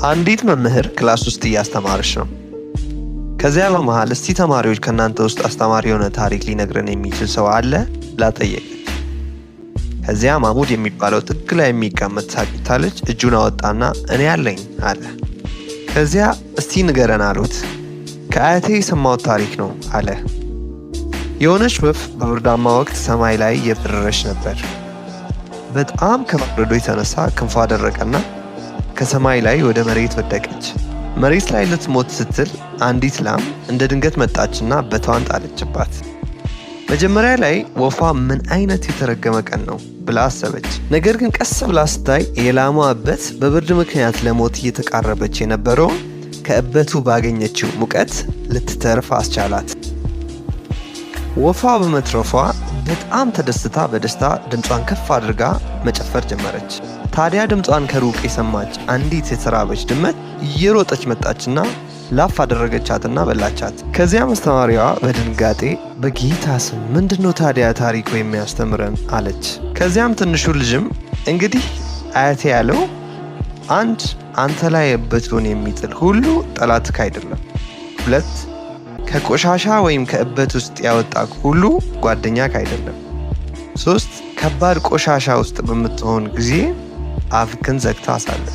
አንዲት መምህር ክላስ ውስጥ እያስተማረች ነው። ከዚያ በመሃል እስቲ ተማሪዎች ከእናንተ ውስጥ አስተማሪ የሆነ ታሪክ ሊነግረን የሚችል ሰው አለ ብላ ጠየቀች። ከዚያ ማሙድ የሚባለው ጥግ ላይ የሚቀመጥ ሳቂታ ልጅ እጁን አወጣና እኔ አለኝ አለ። ከዚያ እስቲ ንገረን አሉት። ከአያቴ የሰማሁት ታሪክ ነው አለ። የሆነች ወፍ በብርዳማ ወቅት ሰማይ ላይ እየበረረች ነበር። በጣም ከመብረዶ የተነሳ ክንፏ ደረቀና ከሰማይ ላይ ወደ መሬት ወደቀች። መሬት ላይ ልትሞት ስትል አንዲት ላም እንደ ድንገት መጣችና በቷን ጣለችባት። መጀመሪያ ላይ ወፏ ምን አይነት የተረገመ ቀን ነው ብላ አሰበች። ነገር ግን ቀስ ብላ ስታይ የላሟ እበት በብርድ ምክንያት ለሞት እየተቃረበች የነበረው ከእበቱ ባገኘችው ሙቀት ልትተርፍ አስቻላት። ወፏ በመትረፏ በጣም ተደስታ በደስታ ድምጿን ከፍ አድርጋ መጨፈር ጀመረች። ታዲያ ድምጿን ከሩቅ የሰማች አንዲት የተራበች ድመት እየሮጠች መጣችና ላፍ አደረገቻትና በላቻት። ከዚያም አስተማሪዋ በድንጋጤ በጌታ ስም ምንድነው ታዲያ ታሪኩ የሚያስተምረን አለች። ከዚያም ትንሹ ልጅም እንግዲህ አያቴ ያለው አንድ አንተ ላይ እበቱን የሚጥል ሁሉ ጠላትህ አይደለም፣ ሁለት ከቆሻሻ ወይም ከእበት ውስጥ ያወጣ ሁሉ ጓደኛህ አይደለም፣ ሶስት ከባድ ቆሻሻ ውስጥ በምትሆን ጊዜ አፍክን ዘግታ አሳልፍ።